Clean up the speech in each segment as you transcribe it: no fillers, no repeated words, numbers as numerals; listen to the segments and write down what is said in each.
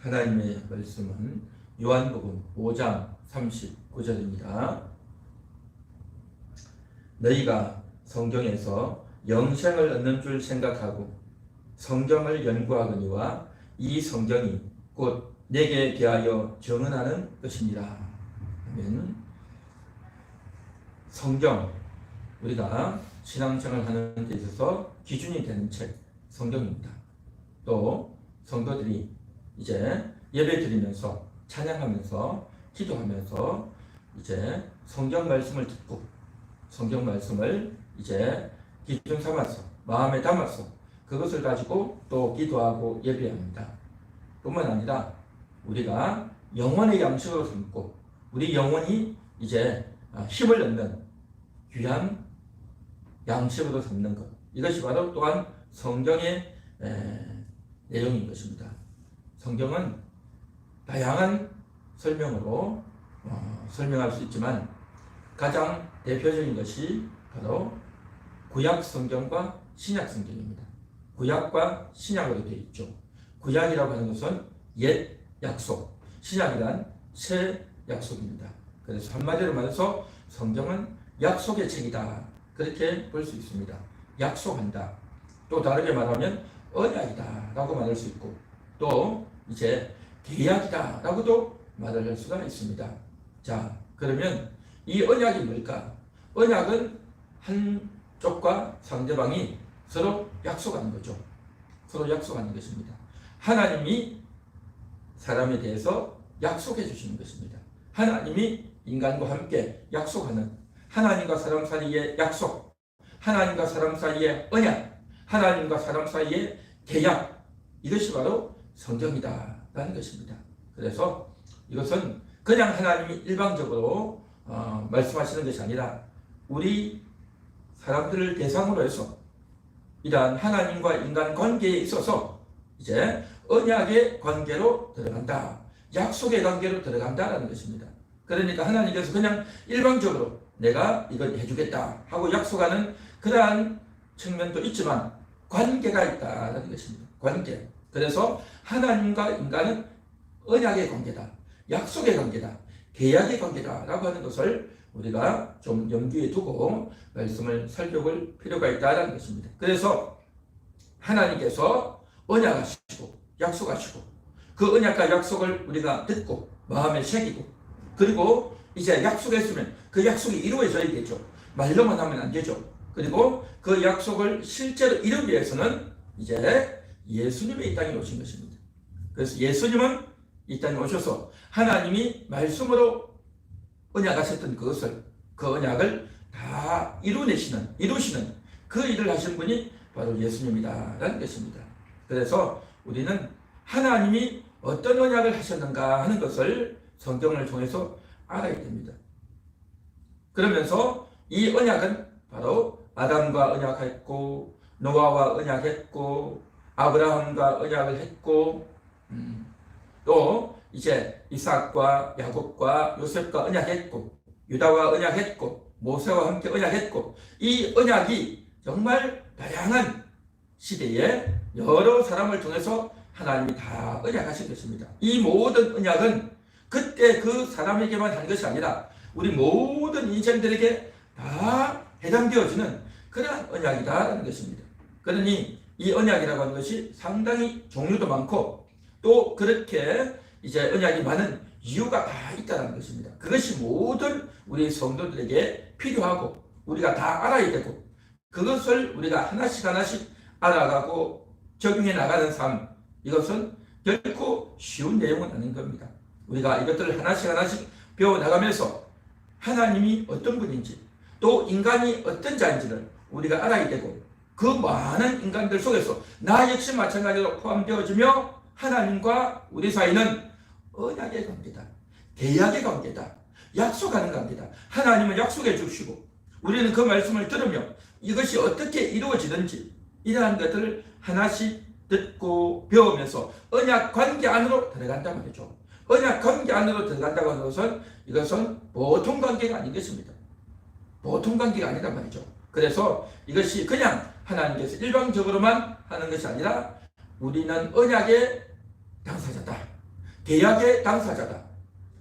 하나님의 말씀은 요한복음 5장 39절입니다. 너희가 성경에서 영생을 얻는 줄 생각하고 성경을 연구하거니와 이 성경이 곧 내게 대하여 증언하는 것이니라. 아멘. 성경, 우리가 신앙생활 하는 데 있어서 기준이 되는 책, 성경입니다. 또 성도들이 이제 예배 드리면서 찬양하면서 기도하면서 이제 성경 말씀을 듣고 성경 말씀을 이제 기준 삼아서 마음에 담아서 그것을 가지고 또 기도하고 예배합니다. 뿐만 아니라 우리가 영혼의 양식으로 삼고 우리 영혼이 이제 힘을 얻는 귀한 양식으로 삼는 것, 이것이 바로 또한 성경의 내용인 것입니다. 성경은 다양한 설명으로 설명할 수 있지만 가장 대표적인 것이 바로 구약 성경과 신약 성경입니다. 구약과 신약으로 되어 있죠. 구약이라고 하는 것은 옛 약속, 신약이란 새 약속입니다. 그래서 한마디로 말해서 성경은 약속의 책이다, 그렇게 볼 수 있습니다. 약속한다. 또 다르게 말하면 언약이다 라고 말할 수 있고, 또 이제 계약이다 라고도 말을 할 수가 있습니다. 자, 그러면 이 언약이 뭘까? 언약은 한쪽과 상대방이 서로 약속하는 거죠. 서로 약속하는 것입니다. 하나님이 사람에 대해서 약속해 주시는 것입니다. 하나님이 인간과 함께 약속하는, 하나님과 사람 사이의 약속, 하나님과 사람 사이의 언약, 하나님과 사람 사이의 계약, 이것이 바로 성경이다 라는 것입니다. 그래서 이것은 그냥 하나님이 일방적으로 말씀하시는 것이 아니라 우리 사람들을 대상으로 해서 이러한 하나님과 인간 관계에 있어서 이제 언약의 관계로 들어간다, 약속의 관계로 들어간다라는 것입니다. 그러니까 하나님께서 그냥 일방적으로 내가 이걸 해주겠다 하고 약속하는 그러한 측면도 있지만 관계가 있다라는 것입니다. 관계. 그래서 하나님과 인간은 언약의 관계다, 약속의 관계다, 계약의 관계다 라고 하는 것을 우리가 좀 염두에 두고 말씀을 살펴볼 필요가 있다는 것입니다. 그래서 하나님께서 언약하시고 약속하시고 그 언약과 약속을 우리가 듣고 마음에 새기고, 그리고 이제 약속했으면 그 약속이 이루어져야 되죠. 말로만 하면 안 되죠. 그리고 그 약속을 실제로 이루기 위해서는 이제 예수님이 이 땅에 오신 것입니다. 그래서 예수님은 이 땅에 오셔서 하나님이 말씀으로 언약하셨던 그것을, 그 언약을 다 이루시는 그 일을 하신 분이 바로 예수님이다라는 것입니다. 그래서 우리는 하나님이 어떤 언약을 하셨는가 하는 것을 성경을 통해서 알아야 됩니다. 그러면서 이 언약은 바로 아담과 언약했고, 노아와 언약했고, 아브라함과 언약을 했고, 또 이제 이삭과 야곱과 요셉과 언약했고, 유다와 언약했고, 모세와 함께 언약했고, 이 언약이 정말 다양한 시대에 여러 사람을 통해서 하나님이 다 언약하신 것입니다. 이 모든 언약은 그때 그 사람에게만 한 것이 아니라 우리 모든 인생들에게 다 해당되어지는 그러한 언약이다라는 것입니다. 그러니 이 언약이라고 하는 것이 상당히 종류도 많고 또 그렇게 이제 언약이 많은 이유가 다 있다는 것입니다. 그것이 모든 우리 성도들에게 필요하고 우리가 다 알아야 되고, 그것을 우리가 하나씩 알아가고 적용해 나가는 삶, 이것은 결코 쉬운 내용은 아닌 겁니다. 우리가 이것들을 하나씩 배워나가면서 하나님이 어떤 분인지 또 인간이 어떤 자인지를 우리가 알아야 되고, 그 많은 인간들 속에서 나 역시 마찬가지로 포함되어지며 하나님과 우리 사이는 언약의 관계다, 계약의 관계다, 약속하는 관계다. 하나님은 약속해 주시고 우리는 그 말씀을 들으며 이것이 어떻게 이루어지는지 이러한 것들을 하나씩 듣고 배우면서 언약 관계 안으로 들어간다 말이죠. 언약 관계 안으로 들어간다고 하는 것은 이것은 보통 관계가 아닌 것입니다. 보통 관계가 아니란 말이죠. 그래서 이것이 그냥 하나님께서 일방적으로만 하는 것이 아니라 우리는 언약의 당사자다, 계약의 당사자다.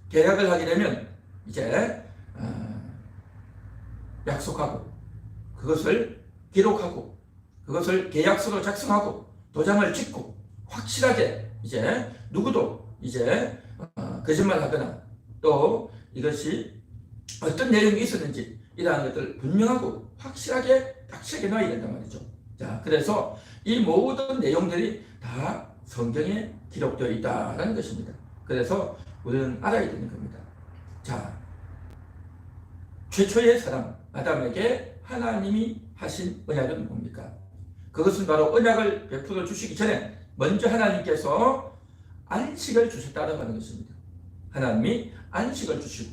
계약을 하게 되면 이제 약속하고 그것을 기록하고 그것을 계약서로 작성하고 도장을 찍고 확실하게 이제 누구도 이제 거짓말하거나 또 이것이 어떤 내용이 있었는지 이러한 것들을 분명하고 확실하게 딱 새겨놔야 된단 말이죠. 자, 그래서 이 모든 내용들이 다 성경에 기록되어 있다는 것입니다. 그래서 우리는 알아야 되는 겁니다. 자, 최초의 사람 아담에게 하나님이 하신 언약은 뭡니까? 그것은 바로 언약을 베풀어 주시기 전에 먼저 하나님께서 안식을 주셨다고 하는 것입니다. 하나님이 안식을 주시고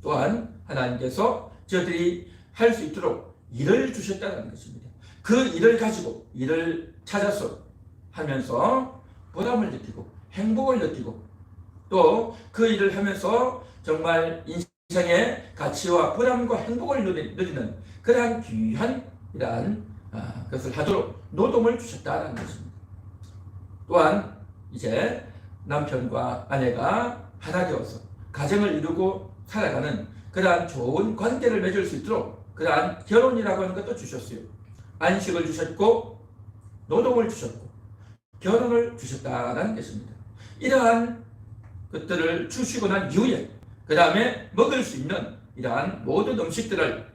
또한 하나님께서 저들이 할 수 있도록 일을 주셨다는 것입니다. 그 일을 가지고 일을 찾아서 하면서 보람을 느끼고 행복을 느끼고 또 그 일을 하면서 정말 인생의 가치와 보람과 행복을 누리는 그러한 귀한 이러한 것을 하도록 노동을 주셨다는 것입니다. 또한 이제 남편과 아내가 하나 되어서 가정을 이루고 살아가는 그러한 좋은 관계를 맺을 수 있도록 그러한 결혼이라고 하는 것도 주셨어요. 안식을 주셨고 노동을 주셨고 결혼을 주셨다는 것입니다. 이러한 것들을 주시고 난 이후에 그 다음에 먹을 수 있는 이러한 모든 음식들을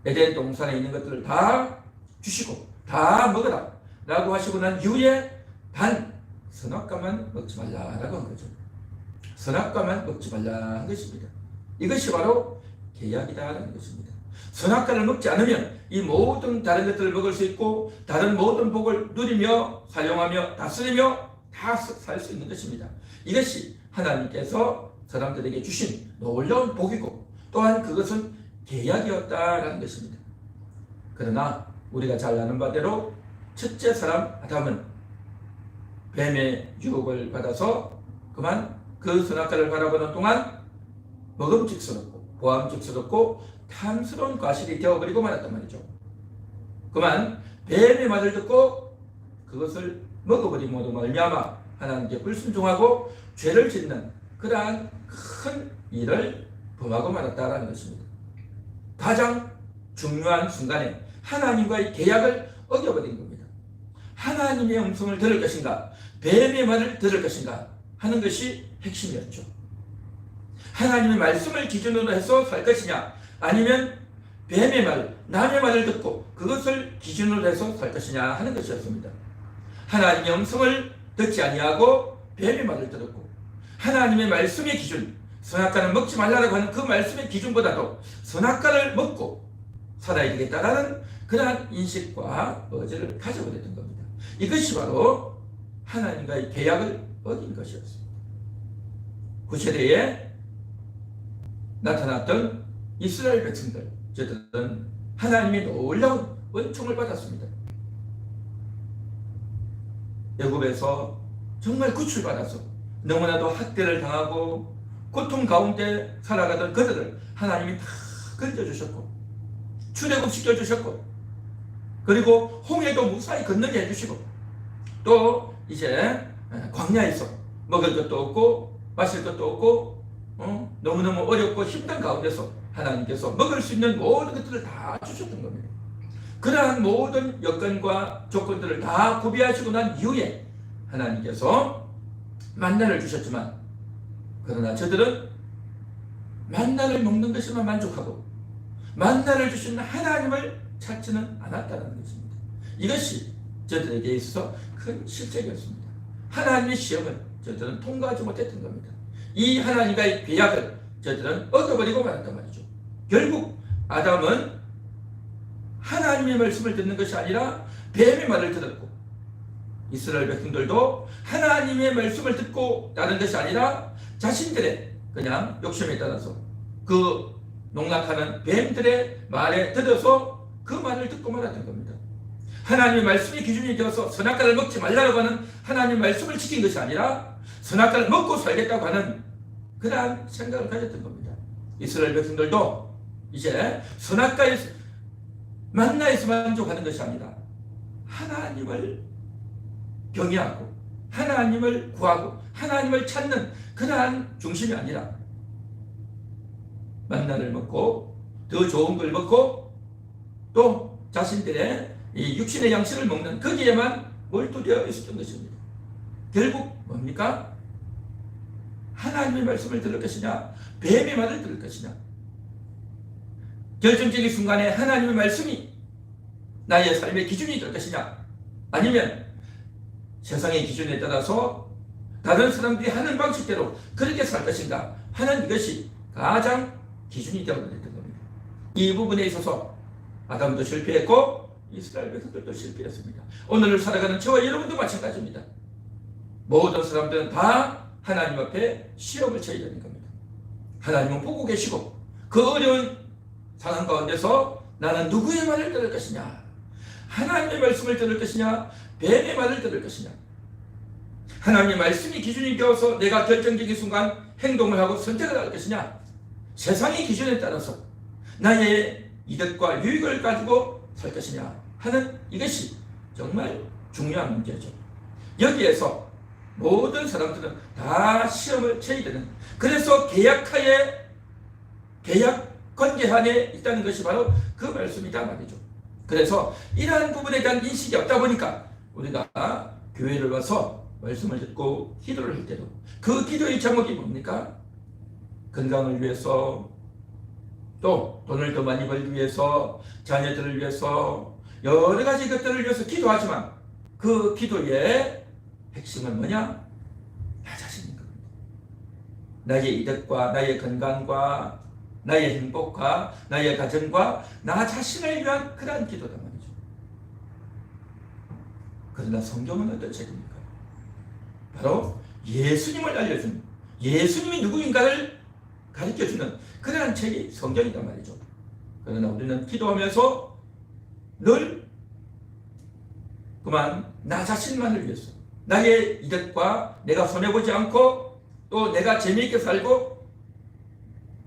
에덴 동산에 있는 것들을 다 주시고 다 먹어라 라고 하시고 난 이후에 단 선악과만 먹지 말라라고 한 거죠. 선악과만 먹지 말라 한 것입니다. 이것이 바로 계약이다라는 것입니다. 선악과를 먹지 않으면 이 모든 다른 것들을 먹을 수 있고 다른 모든 복을 누리며 사용하며 다스리며 다 살 수 있는 것입니다. 이것이 하나님께서 사람들에게 주신 놀라운 복이고 또한 그것은 계약이었다라는 것입니다. 그러나 우리가 잘 아는 바대로 첫째 사람 아담은 뱀의 유혹을 받아서 그만 그 선악과를 바라보는 동안 먹음직스럽고 보암직스럽고 탐스러운 과실이 되어버리고 말았단 말이죠. 그만 뱀의 말을 듣고 그것을 먹어버림으로 말미암아 하나님께 불순종하고 죄를 짓는 그러한 큰 일을 범하고 말았다라는 것입니다. 가장 중요한 순간에 하나님과의 계약을 어겨버린 겁니다. 하나님의 음성을 들을 것인가 뱀의 말을 들을 것인가 하는 것이 핵심이었죠. 하나님의 말씀을 기준으로 해서 살 것이냐 아니면 뱀의 말, 남의 말을 듣고 그것을 기준으로 해서 살 것이냐 하는 것이었습니다. 하나님의 음성을 듣지 아니하고 뱀의 말을 들었고 하나님의 말씀의 기준, 선악과는 먹지 말라고 하는 그 말씀의 기준보다도 선악과를 먹고 살아야 되겠다라는 그러한 인식과 의지를 가져버렸던 겁니다. 이것이 바로 하나님과의 계약을 어긴 것이었습니다. 구세대에 나타났던 이스라엘 백성들, 저들은 하나님의 놀라운 은총을 받았습니다. 애굽에서 정말 구출받아서 너무나도 학대를 당하고 고통 가운데 살아가던 그들을 하나님이 다 건져주셨고 출애굽시켜주셨고 그리고 홍해도 무사히 건너게 해주시고 또 이제 광야에서 먹을 것도 없고 마실 것도 없고 너무너무 어렵고 힘든 가운데서 하나님께서 먹을 수 있는 모든 것들을 다 주셨던 겁니다. 그러한 모든 여건과 조건들을 다 구비하시고 난 이후에 하나님께서 만나를 주셨지만 그러나 저들은 만나를 먹는 것에만 만족하고 만나를 주시는 하나님을 찾지는 않았다는 것입니다. 이것이 저들에게 있어서 큰 실책이었습니다. 하나님의 시험을 저들은 통과하지 못했던 겁니다. 이 하나님과의 계약을 저들은 얻어버리고 말았단 말이죠. 결국 아담은 하나님의 말씀을 듣는 것이 아니라 뱀의 말을 들었고 이스라엘 백성들도 하나님의 말씀을 듣고 따른 것이 아니라 자신들의 그냥 욕심에 따라서 그 농락하는 뱀들의 말에 들어서 그 말을 듣고 말았던 겁니다. 하나님의 말씀이 기준이 되어서 선악과를 먹지 말라고 하는 하나님의 말씀을 지킨 것이 아니라 선악과를 먹고 살겠다고 하는 그러한 생각을 가졌던 겁니다. 이스라엘 백성들도 이제 선악과에서 만나에서 만족하는 것이 아니라 하나님을 경외하고 하나님을 구하고 하나님을 찾는 그러한 중심이 아니라 만나를 먹고 더 좋은 걸 먹고 또 자신들의 이 육신의 양식을 먹는 거기에만 몰두되어 있었던 것입니다. 결국 뭡니까? 하나님의 말씀을 들을 것이냐 뱀의 말을 들을 것이냐. 결정적인 순간에 하나님의 말씀이 나의 삶의 기준이 될 것이냐 아니면 세상의 기준에 따라서 다른 사람들이 하는 방식대로 그렇게 살 것인가 하는 이것이 가장 기준이 되어버렸던 겁니다. 이 부분에 있어서 아담도 실패했고 이스라엘 백성들도 실패했습니다. 오늘 살아가는 저와 여러분도 마찬가지입니다. 모든 사람들은 다 하나님 앞에 시험을 쳐야 되는 겁니다. 하나님은 보고 계시고 그 어려운 상황 가운데서 나는 누구의 말을 들을 것이냐, 하나님의 말씀을 들을 것이냐 뱀의 말을 들을 것이냐. 하나님의 말씀이 기준이 되어서 내가 결정적인 순간 행동을 하고 선택을 할 것이냐, 세상의 기준에 따라서 나의 이득과 유익을 가지고 살 것이냐 하는 이것이 정말 중요한 문제죠. 여기에서 모든 사람들은 다 시험을 쳐야 되는, 그래서 계약하에 계약 관계 안에 있다는 것이 바로 그 말씀이다 말이죠. 그래서 이러한 부분에 대한 인식이 없다 보니까 우리가 교회를 와서 말씀을 듣고 기도를 할 때도 그 기도의 제목이 뭡니까? 건강을 위해서, 또 돈을 더 많이 벌기 위해서, 자녀들을 위해서, 여러 가지 것들을 위해서 기도하지만 그 기도의 핵심은 뭐냐? 나 자신인 겁니다. 나의 이득과 나의 건강과 나의 행복과 나의 가정과 나 자신을 위한 그러한 기도다 말이죠. 그러나 성경은 어떤 책입니까? 바로 예수님을 알려주는, 예수님이 누구인가를 가르쳐주는 그러한 책이 성경이다 말이죠. 그러나 우리는 기도하면서 늘 그만 나 자신만을 위해서, 나의 이득과 내가 손해보지 않고 또 내가 재미있게 살고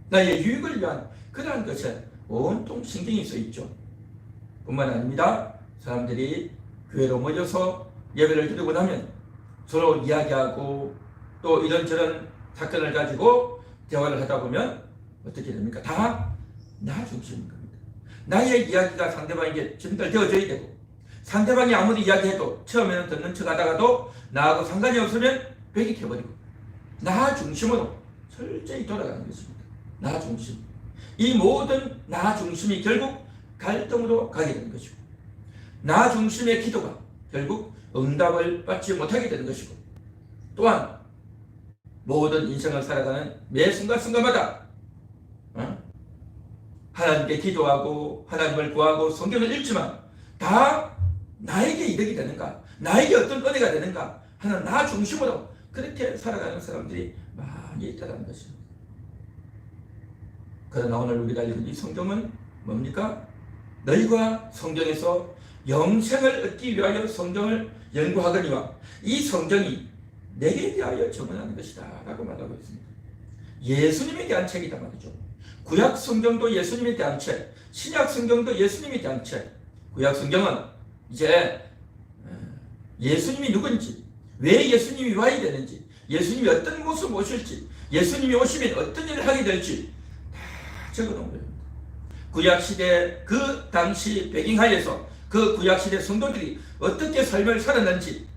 나의 유익을 위한 그러한 것에 온통 신경이 써 있죠. 뿐만 아닙니다. 사람들이 교회로 모여서 예배를 드리고 나면 서로 이야기하고 또 이런저런 사건을 가지고 대화를 하다 보면 어떻게 됩니까? 다 나 중심인 겁니다. 나의 이야기가 상대방에게 전달되어져야 되고, 상대방이 아무리 이야기해도 처음에는 듣는 척 하다가도 나하고 상관이 없으면 벽이 켜버리고 나 중심으로 철저히 돌아가는 것입니다. 나 중심. 이 모든 나 중심이 결국 갈등으로 가게 되는 것이고, 나 중심의 기도가 결국 응답을 받지 못하게 되는 것이고, 또한 모든 인생을 살아가는 매 순간순간마다 하나님께 기도하고 하나님을 구하고 성경을 읽지만 다 나에게 이득이 되는가, 나에게 어떤 은혜가 되는가 하는 나 중심으로 그렇게 살아가는 사람들이 많이 있다는 것입니다. 그러나 오늘 우리가 읽은 이 성경은 뭡니까? 너희가 성경에서 영생을 얻기 위하여 성경을 연구하거니와 이 성경이 내게 대하여 증언하는 것이다 라고 말하고 있습니다. 예수님에 대한 책이다 말이죠. 구약 성경도 예수님에 대한 책, 신약 성경도 예수님에 대한 책. 구약 성경은 이제 예수님이 누군지, 왜 예수님이 와야 되는지, 예수님이 어떤 모습을 오실지, 예수님이 오시면 어떤 일을 하게 될지 다 적어놓은 겁니다. 구약시대 그 당시 배경하에서 그 구약시대 성도들이 어떻게 삶을 살았는지,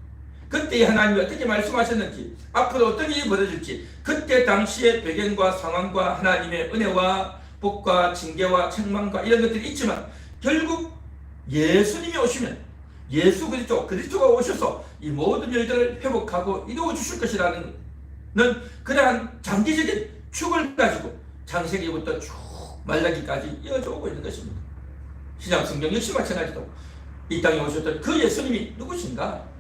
그때 하나님이 어떻게 말씀하셨는지, 앞으로 어떤 일이 벌어질지, 그때 당시의 배경과 상황과 하나님의 은혜와 복과 징계와 책망과 이런 것들이 있지만 결국 예수님이 오시면 예수 그리스도가 오셔서 이 모든 일들을 회복하고 이루어 주실 것이라는 그러한 장기적인 축을 가지고 창세기부터 쭉 말라기까지 이어져 오고 있는 것입니다. 신약 성경 역시 마찬가지로 이 땅에 오셨던 그 예수님이 누구신가?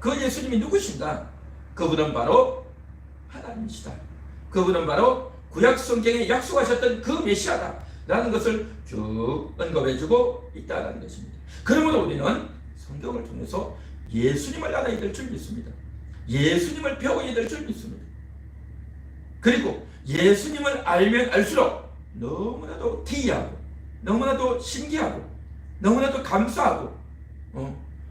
그 예수님이 누구신가? 그분은 바로 하나님이시다. 그분은 바로 구약 성경에 약속하셨던 그 메시아다 라는 것을 쭉 언급해주고 있다는 것입니다. 그러므로 우리는 성경을 통해서 예수님을 알아야 될 줄 믿습니다. 예수님을 배워야 될 줄 믿습니다. 그리고 예수님을 알면 알수록 너무나도 기이하고 너무나도 신기하고 너무나도 감사하고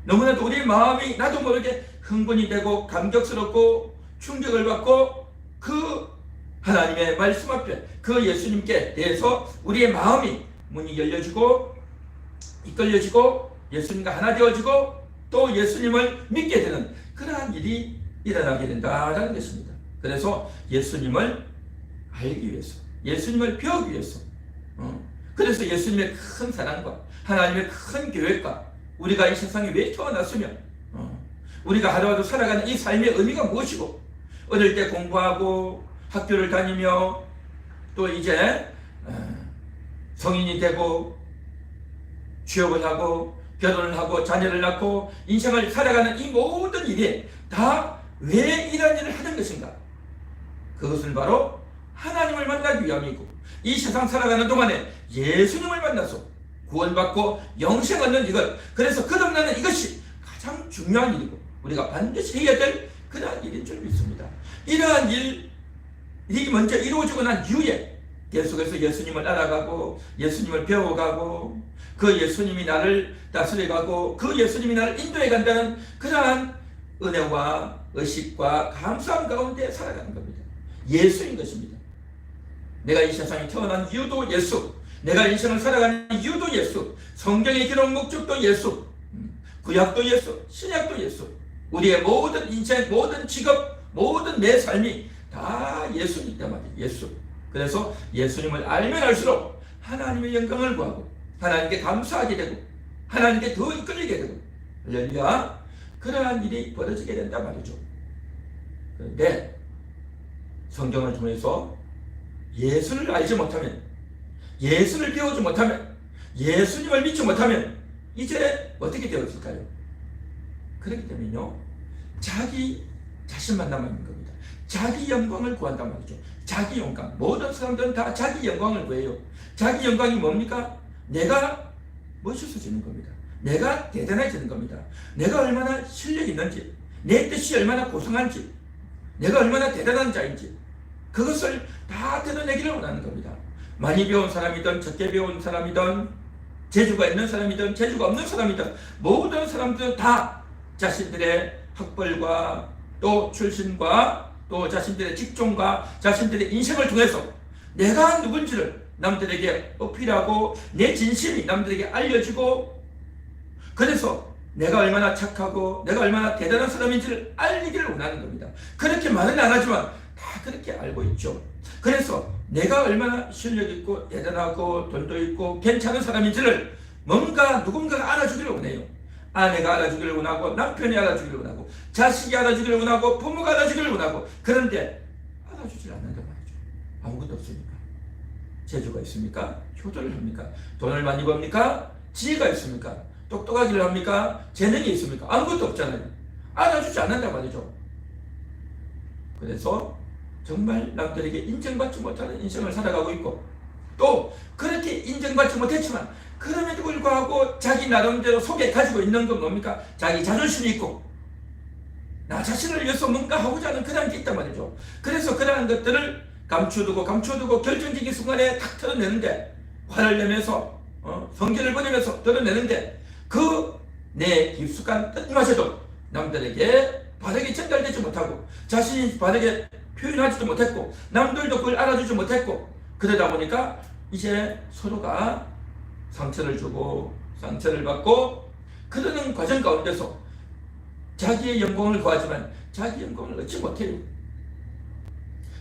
너무나도 우리의 마음이 나도 모르게 흥분이 되고 감격스럽고 충격을 받고 그 하나님의 말씀 앞에 그 예수님께 대해서 우리의 마음이 문이 열려지고 이끌려지고 예수님과 하나 되어지고 또 예수님을 믿게 되는 그러한 일이 일어나게 된다는 것입니다. 그래서 예수님을 알기 위해서, 예수님을 배우기 위해서, 그래서 예수님의 큰 사랑과 하나님의 큰 계획과 우리가 이 세상에 왜 태어났으며 우리가 하루하루 살아가는 이 삶의 의미가 무엇이고, 어릴 때 공부하고 학교를 다니며 또 이제 성인이 되고 취업을 하고 결혼을 하고 자녀를 낳고 인생을 살아가는 이 모든 일이 다 왜 이런 일을 하는 것인가? 그것은 바로 하나님을 만나기 위함이고, 이 세상 살아가는 동안에 예수님을 만나서 구원받고 영생 얻는 이것, 그래서 거듭나는 이것이 가장 중요한 일이고 우리가 반드시 해야 될 그러한 일인 줄 믿습니다. 이러한 일이 먼저 이루어지고 난 이후에 계속해서 예수님을 알아가고 예수님을 배워가고 그 예수님이 나를 다스려가고 그 예수님이 나를 인도해간다는 그러한 은혜와 의식과 감사함 가운데 살아가는 겁니다. 예수인 것입니다. 내가 이 세상에 태어난 이유도 예수, 내가 인생을 살아가는 이유도 예수, 성경의 기록 목적도 예수, 구약도 예수, 신약도 예수, 우리의 모든 인생, 모든 직업, 모든 내 삶이 다 예수이기 때문에 예수. 그래서 예수님을 알면 알수록 하나님의 영광을 구하고 하나님께 감사하게 되고 하나님께 더 이끌리게 되고, 할렐루야, 그러한 일이 벌어지게 된다 말이죠. 그런데 성경을 통해서 예수를 알지 못하면, 예수를 배우지 못하면, 예수님을 믿지 못하면 이제 어떻게 되었을까요? 그렇기 때문에요, 자기 자신만 남아있는 겁니다. 자기 영광을 구한단 말이죠. 자기 영광. 모든 사람들은 다 자기 영광을 구해요. 자기 영광이 뭡니까? 내가 멋있어지는 겁니다. 내가 대단해지는 겁니다. 내가 얼마나 실력이 있는지, 내 뜻이 얼마나 고상한지, 내가 얼마나 대단한 자인지, 그것을 다 드러내기를 원하는 겁니다. 많이 배운 사람이든 적게 배운 사람이든 재주가 있는 사람이든 재주가 없는 사람이든 모든 사람들은 다 자신들의 학벌과 또 출신과 또 자신들의 직종과 자신들의 인생을 통해서 내가 누군지를 남들에게 어필하고 내 진심이 남들에게 알려지고, 그래서 내가 얼마나 착하고 내가 얼마나 대단한 사람인지를 알리기를 원하는 겁니다. 그렇게 말은 안 하지만 다 그렇게 알고 있죠. 그래서 내가 얼마나 실력 있고 대단하고 돈도 있고 괜찮은 사람인지를 뭔가 누군가가 알아주기를 원해요. 아내가 알아주기를 원하고 남편이 알아주기를 원하고 자식이 알아주기를 원하고 부모가 알아주기를 원하고, 그런데 알아주질 않는단 말이죠. 아무것도 없으니까. 재주가 있습니까? 효도를 합니까? 돈을 많이 법니까? 지혜가 있습니까? 똑똑하기를 합니까? 재능이 있습니까? 아무것도 없잖아요. 알아주지 않는단 말이죠. 그래서 정말 남들에게 인정받지 못하는 인생을 살아가고 있고, 또 그렇게 인정받지 못했지만 그럼에도 불구하고 자기 나름대로 속에 가지고 있는 건 뭡니까? 자기 자존심이 있고 나 자신을 위해서 뭔가 하고자 하는 그런 게 있단 말이죠. 그래서 그러한 것들을 감추두고 결정적인 순간에 탁 털어내는데, 화를 내면서 성질을 보내면서 털어내는데 그 내 깊숙한 뜻마저도 남들에게 바르게 전달되지 못하고 자신이 바르게 표현하지도 못했고 남들도 그걸 알아주지 못했고, 그러다 보니까 이제 서로가 상처를 주고 상처를 받고 그러는 과정 가운데서 자기의 영광을 구하지만 자기 영광을 얻지 못해요.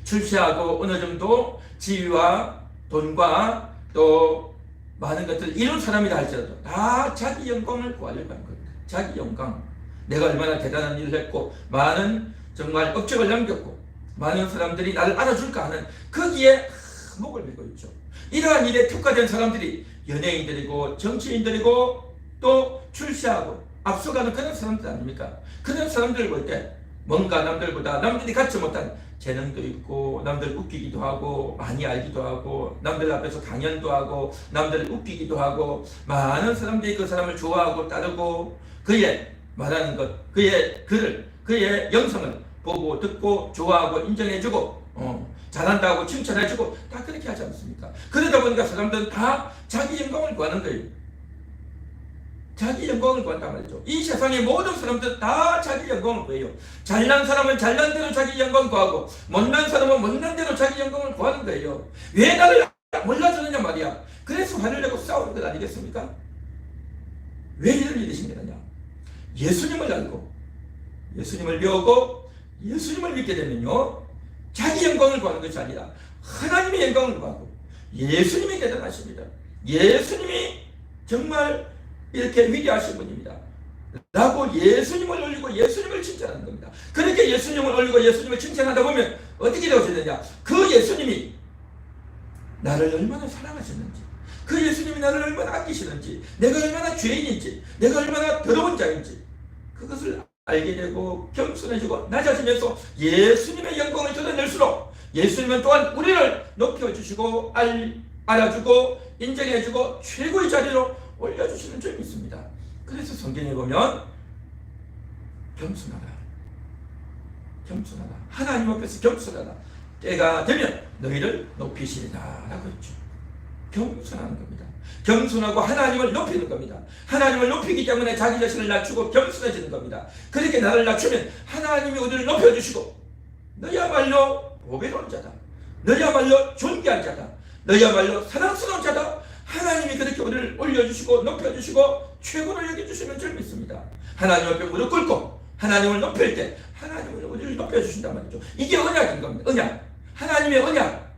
출세하고 어느 정도 지위와 돈과 또 많은 것들을 이룬 사람이라 할지라도 다 자기 영광을 구하려고 하는 겁니다. 자기 영광. 내가 얼마나 대단한 일을 했고 많은 정말 업적을 남겼고 많은 사람들이 나를 알아줄까 하는 거기에 목을 메고 있죠. 이러한 일에 특화된 사람들이 연예인들이고 정치인들이고 또 출세하고 앞서가는 그런 사람들 아닙니까? 그런 사람들을 볼 때 뭔가 남들보다 남들이 갖지 못한 재능도 있고 남들 웃기기도 하고 많이 알기도 하고 남들 앞에서 강연도 하고 남들을 웃기기도 하고 많은 사람들이 그 사람을 좋아하고 따르고 그의 말하는 것, 그의 글을, 그의 영성을 보고 듣고 좋아하고 인정해주고 잘한다고 칭찬해주고 다 그렇게 하지 않습니까? 그러다 보니까 사람들은 다 자기 영광을 구하는 거예요. 자기 영광을 구한단 말이죠. 이 세상의 모든 사람들은 다 자기 영광을 구해요. 잘난 사람은 잘난 대로 자기 영광을 구하고 못난 사람은 못난 대로 자기 영광을 구하는 거예요. 왜 나를 몰라주느냐 말이야. 그래서 화를 내고 싸우는 것 아니겠습니까? 왜 이런 일이 생기느냐. 예수님을 알고 예수님을 배우고 예수님을 믿게 되면요, 자기 영광을 구하는 것이 아니라 하나님의 영광을 구하고, 예수님이 대단하십니다. 예수님이 정말 이렇게 위대하신 분입니다 라고 예수님을 올리고 예수님을 칭찬하는 겁니다. 그렇게 예수님을 올리고 예수님을 칭찬하다 보면 어떻게 되어지느냐, 그 예수님이 나를 얼마나 사랑하시는지, 그 예수님이 나를 얼마나 아끼시는지, 내가 얼마나 죄인인지, 내가 얼마나 더러운 자인지, 그것을 알게 되고 겸손해지고 낮아지면서 예수님의 영광을 드러낼수록 예수님은 또한 우리를 높여주시고 알아주고 인정해주고 최고의 자리로 올려주시는 점이 있습니다. 그래서 성경에 보면 겸손하라, 겸손하라, 하나님 앞에서 겸손하라, 때가 되면 너희를 높이시리라 라고 했죠. 겸손하는 겁니다. 겸손하고 하나님을 높이는 겁니다. 하나님을 높이기 때문에 자기 자신을 낮추고 겸손해지는 겁니다. 그렇게 나를 낮추면 하나님이 우리를 높여주시고 너야말로 보배로운 자다, 너야말로 존귀한 자다, 너야말로 사랑스러운 자다, 하나님이 그렇게 우리를 올려주시고 높여주시고 최고로 여겨주시는 줄 믿습니다. 하나님 앞에 무릎 꿇고 하나님을 높일 때 하나님은 우리를 높여주신단 말이죠. 이게 언약인 겁니다. 언약. 하나님의 언약.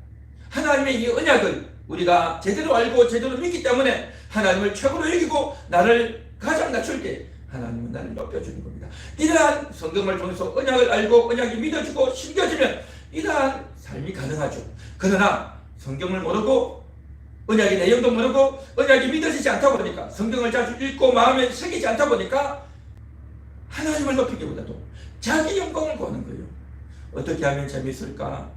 하나님의 이 언약을 우리가 제대로 알고 제대로 믿기 때문에 하나님을 최고로 여기고 나를 가장 낮출 때 하나님은 나를 높여주는 겁니다. 이러한 성경을 통해서 언약을 알고 언약이 믿어지고 신겨지면 이러한 삶이 가능하죠. 그러나 성경을 모르고 언약의 내용도 모르고 언약이 믿어지지 않다 보니까, 성경을 자주 읽고 마음에 새기지 않다 보니까 하나님을 높이기보다도 자기 영광을 구하는 거예요. 어떻게 하면 재미있을까?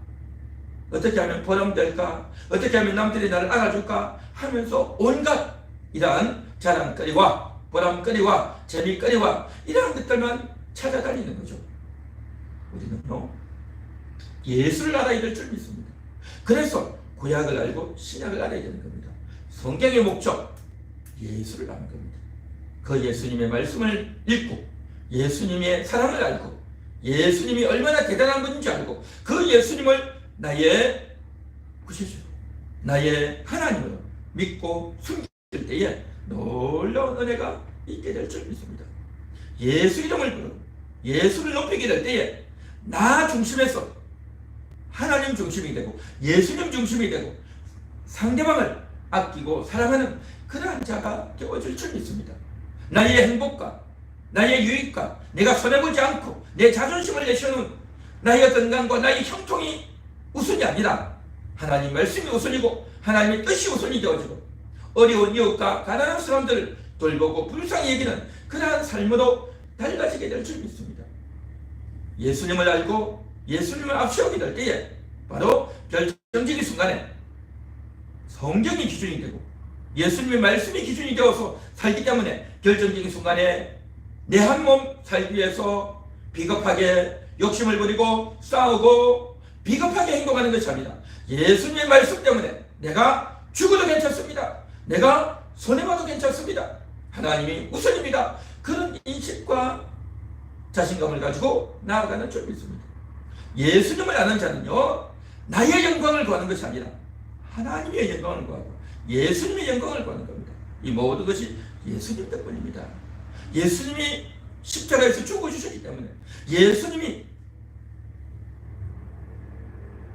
어떻게 하면 보람될까? 어떻게 하면 남들이 나를 알아줄까? 하면서 온갖 이러한 자랑거리와 보람거리와 재미거리와 이러한 것들만 찾아다니는 거죠. 우리는요, 예수를 알아야 될 줄 믿습니다. 그래서 구약을 알고 신약을 알아야 되는 겁니다. 성경의 목적, 예수를 아는 겁니다. 그 예수님의 말씀을 읽고 예수님의 사랑을 알고 예수님이 얼마나 대단한 분인지 알고 그 예수님을 나의 구세주로, 나의 하나님으로 믿고 숨길 때에 놀라운 은혜가 있게 될 줄 믿습니다. 예수 이름을 부르고 예수를 높이게 될 때에 나 중심에서 하나님 중심이 되고 예수님 중심이 되고 상대방을 아끼고 사랑하는 그러한 자가 되어질 줄 믿습니다. 나의 행복과 나의 유익과 내가 손해보지 않고 내 자존심을 내세우는 나의 건강과 나의 형통이 우선이 아니라 하나님 말씀이 우선이고 하나님의 뜻이 우선이 되어지고 어려운 이웃과 가난한 사람들을 돌보고 불쌍히 여기는 그러한 삶으로 달라지게 될 줄 믿습니다. 예수님을 알고 예수님을 앞세우게 될 때에 바로 결정적인 순간에 성경이 기준이 되고 예수님의 말씀이 기준이 되어서 살기 때문에 결정적인 순간에 내 한 몸 살기 위해서 비겁하게 욕심을 부리고 싸우고 비겁하게 행동하는 것이 아니라 예수님의 말씀 때문에 내가 죽어도 괜찮습니다, 내가 손해봐도 괜찮습니다, 하나님이 우선입니다, 그런 인식과 자신감을 가지고 나아가는 줄 믿습니다. 예수님을 아는 자는요, 나의 영광을 구하는 것이 아니라 하나님의 영광을 구하고 예수님의 영광을 구하는 겁니다. 이 모든 것이 예수님 덕분입니다. 예수님이 십자가에서 죽어주셨기 때문에, 예수님이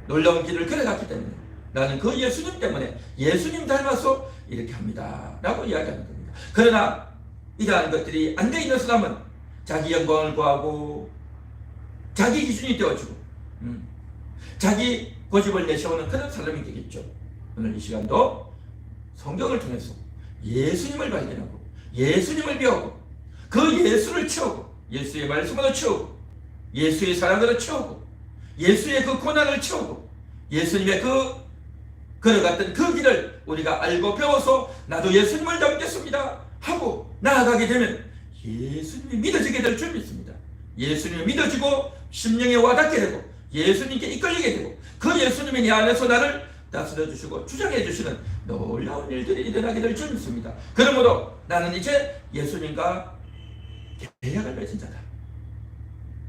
놀라운 길을 걸어갔기 때문에 나는 그 예수님 때문에 예수님 닮아서 이렇게 합니다 라고 이야기하는 겁니다. 그러나 이러한 것들이 안 돼 있는 사람은 자기 영광을 구하고 자기 기준이 되어지고 자기 고집을 내세우는 그런 사람이 되겠죠. 오늘 이 시간도 성경을 통해서 예수님을 발견하고 예수님을 배우고 그 예수를 채우고 예수의 말씀으로 채우고 예수의 사랑으로 채우고 예수의 그 고난을 채우고 예수님의 그 걸어갔던 그 길을 우리가 알고 배워서 나도 예수님을 닮겠습니다 하고 나아가게 되면 예수님이 믿어지게 될 줄 믿습니다. 예수님이 믿어지고 심령에 와닿게 되고 예수님께 이끌리게 되고 그 예수님이 내 안에서 나를 다스려 주시고 주장해 주시는 놀라운 일들이 일어나게 될 줄 믿습니다. 그러므로 나는 이제 예수님과 계약을 맺은 자다.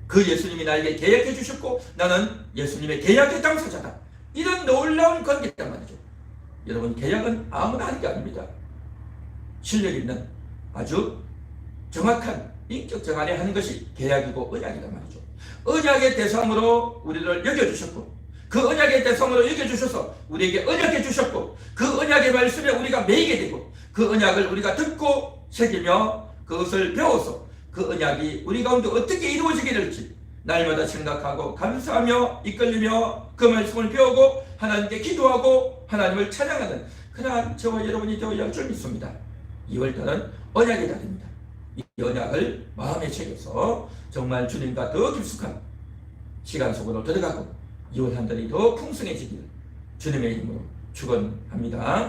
그 예수님이 나에게 계약해 주셨고 나는 예수님의 계약의 당사자다. 이런 놀라운 관계단 말이죠. 여러분, 계약은 아무나 하는 게 아닙니다. 실력 있는 아주 정확한 인격 정안에 하는 것이 계약이고 언약이란 말이죠. 언약의 대상으로 우리를 여겨주셨고 그 언약의 대상으로 여겨주셔서 우리에게 언약해 주셨고 그 언약의 말씀에 우리가 매이게 되고 그 언약을 우리가 듣고 새기며 그것을 배워서 그 언약이 우리 가운데 어떻게 이루어지게 될지 날마다 생각하고 감사하며 이끌리며 그 말씀을 배우고 하나님께 기도하고 하나님을 찬양하는 그러한 저와 여러분이 되어야 할 줄 믿습니다. 2월달은 언약의 달입니다. 이 언약을 마음에 새겨서 정말 주님과 더 깊숙한 시간 속으로 들어가고 2월 한 달이 더 풍성해지기를 주님의 이름으로 축원합니다.